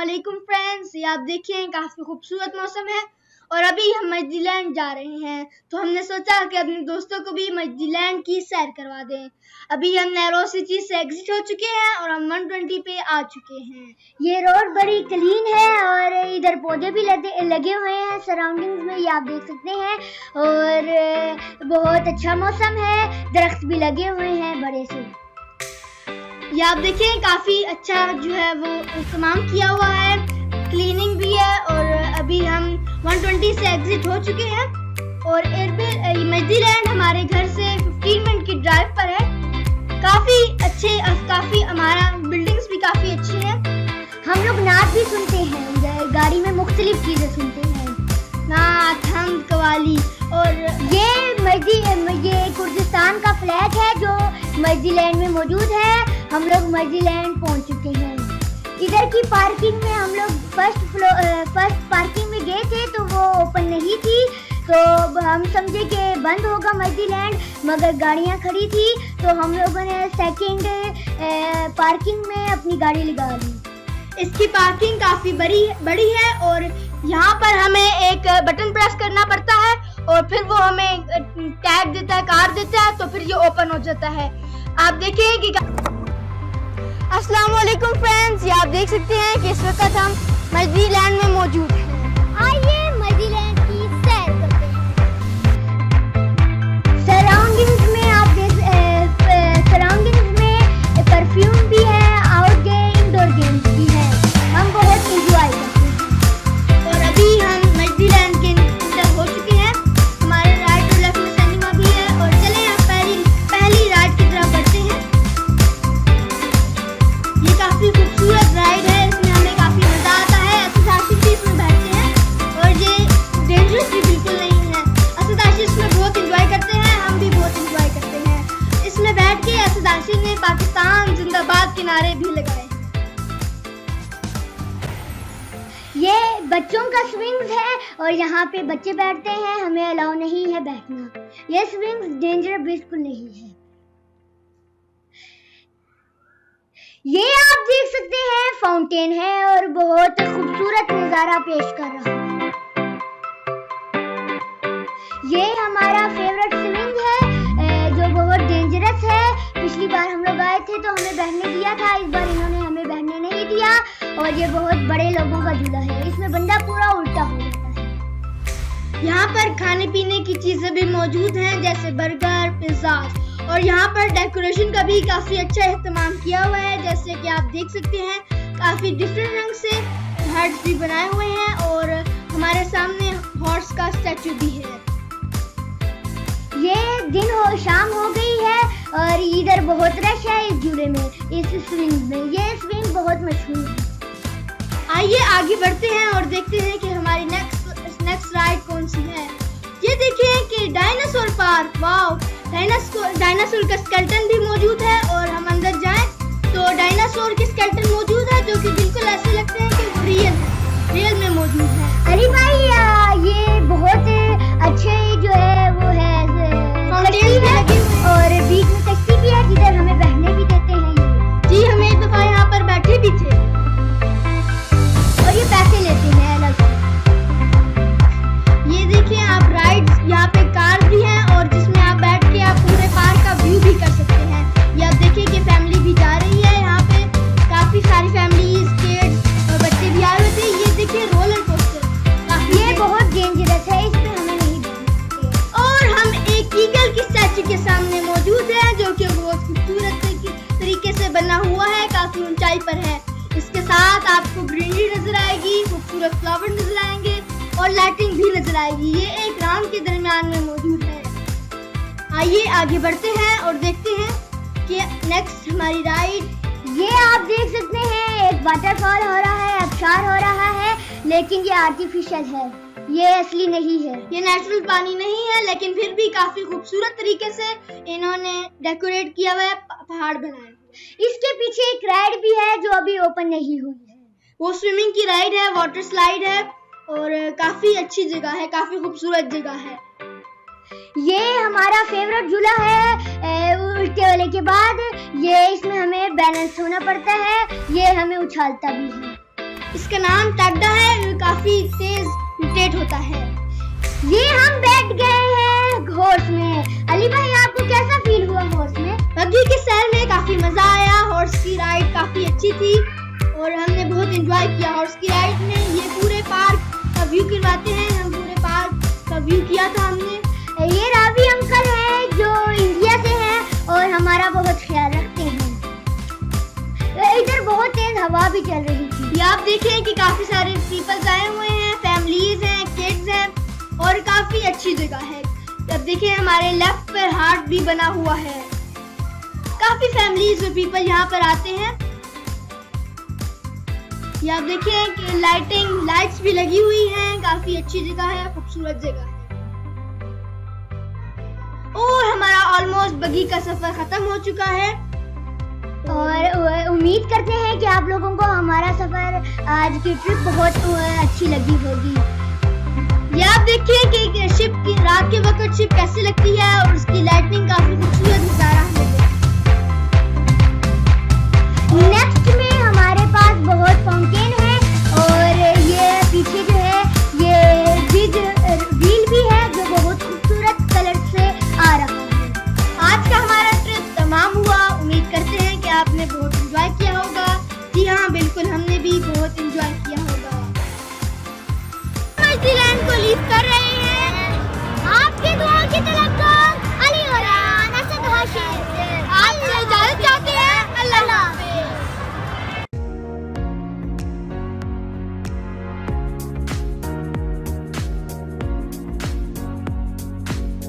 अस्सलामुअलैकुम फ्रेंड्स, ये आप देखिए काफ़ी खूबसूरत मौसम है और अभी हम मजदीलैंड जा रहे हैं। तो हमने सोचा कि अपने दोस्तों को भी मजदीलैंड की सैर करवा दें। अभी हम नैरो सिटी से एग्जिट हो चुके हैं और हम 120 पे आ चुके हैं। ये रोड बड़ी क्लीन है और इधर पौधे भी लगे हुए हैं सराउंडिंग्स में, ये आप देख सकते हैं। और बहुत अच्छा मौसम है, दरख्त भी लगे हुए हैं बड़े से। ये आप देखिए काफ़ी अच्छा जो है वो इस्तेमाल किया हुआ है, क्लीनिंग भी है। और अभी हम 120 से एग्जिट हो चुके हैं और मजदीलैंड हमारे घर से 15 मिनट की ड्राइव पर है। काफ़ी हमारा बिल्डिंग्स भी काफ़ी अच्छी हैं। हम लोग नात भी सुनते हैं, गाड़ी में मुख्तलिफ चीज़ें सुनते हैं, नात, हम, कवाली। और ये कुर्दिस्तान का फ्लैग है जो मजदीलैंड में मौजूद है। हम लोग मजदीलैंड पहुंच चुके हैं। इधर की पार्किंग में हम लोग फर्स्ट पार्किंग में गए थे तो वो ओपन नहीं थी, तो हम समझे कि बंद होगा मजदीलैंड, मगर गाड़ियां खड़ी थी तो हम लोगों ने सेकंड पार्किंग में अपनी गाड़ी लगा ली। इसकी पार्किंग काफ़ी बड़ी है और यहाँ पर हमें एक बटन प्रेस करना पड़ता है और फिर वो हमें टैग देता है, कार देता है, तो फिर ये ओपन हो जाता है। आप देखें कि अस्सलामुअलैकुम फ्रेंड्स, ये आप देख सकते हैं कि इस वक्त हम मजदीलैंड में मौजूद हैं। आइए मजदीलैंड की सैर करते हैं। सराउंडिंग्स में सराउंडिंग्स में परफ्यूम भी है, आउटडोर इंडोर गेम्स भी है। हम बहुत एंजॉय करते हैं। और अभी हम मजदीलैंड के अंदर हो चुके हैं। हमारे राइट और लेफ्ट में सिनेमा भी है और चले हम पहली राइड की तरफ बढ़ते हैं। ये काफ़ी खूबसूरत राइड है, इसमें हमें काफ़ी मज़ा आता है। असद भी इसमें बैठते हैं और ये डेंजरस भी बिल्कुल नहीं है। असद इसमें बहुत इंजॉय करते हैं, हम भी बहुत इंजॉय करते हैं। इसमें बैठ के असद ने पाकिस्तान जिंदाबाद के नारे भी लगाए। ये बच्चों का स्विंग्स है और यहाँ पे बच्चे बैठते हैं, हमें अलाउ नहीं है बैठना। ये स्विंग्स डेंजर बिल्कुल नहीं है। ये आप देख सकते हैं फाउंटेन है और बहुत खूबसूरत नजारा पेश कर रहा है। ये हमारा फेवरेट स्विंग है जो बहुत डेंजरस है। पिछली बार हम लोग आए थे तो हमें बैठने दिया था, इस बार इन्होंने हमें बैठने नहीं दिया। और ये बहुत बड़े लोगों का झूला है, इसमें बंदा पूरा उल्टा हो जाता है। यहाँ पर खाने पीने की चीजें भी मौजूद हैं जैसे बर्गर, पिज्जा। और यहाँ पर डेकोरेशन का भी काफी अच्छा इस्तेमाल किया हुआ है, जैसे कि आप देख सकते हैं काफी डिफरेंट रंग से हर्ट्स भी बनाए हुए हैं और हमारे सामने हॉर्स का स्टैचू भी है। ये शाम हो गई है और इधर बहुत रश है इस झूले में, इस स्विंग में। ये स्विंग बहुत मशहूर है। आइए आगे बढ़ते हैं और देखते हैं कि हमारी नेक्स्ट राइड कौन सी है। ये देखिए कि डायनासोर पार्क, वाओ, डायनासोर का स्केलेटन भी मौजूद है। और हम अंदर जाएं तो डायनासोर के स्केलेटन मौजूद है जो कि बिल्कुल ऐसे लगते हैं कि वो रियल में मौजूद है। अरे भाई ये बहुत अच्छे जो है वो है और बीच में कश्ती भी है जिधर हमें बैठने भी देते हैं। जी, हम एक दफा यहाँ पर बैठे भी थे और ये पैसे लेते हैं अलग से। ये देखिए आप राइड्स, यहाँ पे कार भी है और जिसमें आप बैठ के आप पूरे पार्क का व्यू भी कर सकते हैं। ये आप देखिए कि फैमिली भी जा रही है, यहाँ पे काफी सारी फैमिलीज, किड्स और बच्चे भी आए हुए थे। ये देखिए रोलर कोस्टर, ये बहुत डेंजरस है, इसमें हमें नहीं बैठना। और हम एक ईगल की स्टैचू के सामने मौजूद है जो कि बहुत खूबसूरत तरीके से बना हुआ है, काफी ऊंचाई पर है। इसके साथ आपको ग्रीनरी नजर आएगी, खूबसूरत फ्लावर नजर आएंगे और लाइटिंग भी नजर आएगी। ये एक ग्राउंड के दरमियान में मौजूद है। आइए आगे बढ़ते हैं और देखते हैं कि नेक्स्ट हमारी राइड। ये आप देख सकते हैं एक वाटरफॉल हो रहा है, अबशार हो रहा है, लेकिन ये आर्टिफिशियल है, ये असली नहीं है। ये नेचुरल पानी नहीं है, लेकिन फिर भी काफी खूबसूरत तरीके से इन्होंने डेकोरेट किया हुआ है, पहाड़ बनाए। इसके पीछे एक राइड भी है जो अभी ओपन नहीं हुई है, वो स्विमिंग की राइड है, वाटर स्लाइड है और काफी अच्छी जगह है, काफी खूबसूरत जगह है। ये हमारा फेवरेट झूला है उल्टे वाले के बाद। ये इसमें हमें बैलेंस होना पड़ता है, ये हमें उछालता भी है। इसका नाम टाड्डा है, ये काफी तेज रोटेट होता है। ये हम बैठ गए हैं हॉर्स में। अली भाई आपको कैसा फील हुआ हॉर्स में? बग्गी की सैर में काफी मजा आया, हॉर्स की राइड काफी अच्छी थी और हमने बहुत एंजॉय किया हॉर्स की राइड में। ये पूरे पार्क का व्यू करवाते हैं, हम पूरे पार्क का व्यू किया था हमने। ये रावी अंकल हैं जो इंडिया से हैं और हमारा बहुत ख्याल रखते हैं। इधर बहुत तेज हवा भी चल रही थी। ये आप देखें कि काफी सारे पीपल्स आए हुए हैं, फैमिलीज हैं, किड्स हैं और काफी अच्छी जगह है। अब देखिए हमारे लेफ्ट पर हार्ट भी बना हुआ है। काफी फैमिलीज और पीपल यहाँ पर आते हैं। ये आप देखें कि लाइट्स भी लगी हुई हैं, काफी अच्छी जगह है, खूबसूरत जगह है। और हमारा ऑलमोस्ट बग्गी का सफर खत्म हो चुका है और उम्मीद करते हैं कि आप लोगों को हमारा सफर आज की ट्रिप बहुत अच्छी लगी होगी। ये आप देखिए कि शिप की रात के वक्त शिप कैसे लगती है और उसकी लाइटनिंग काफी खूबसूरत नजारा है। नेक्स्ट में हमारे पास बहुत फाउंटेन है।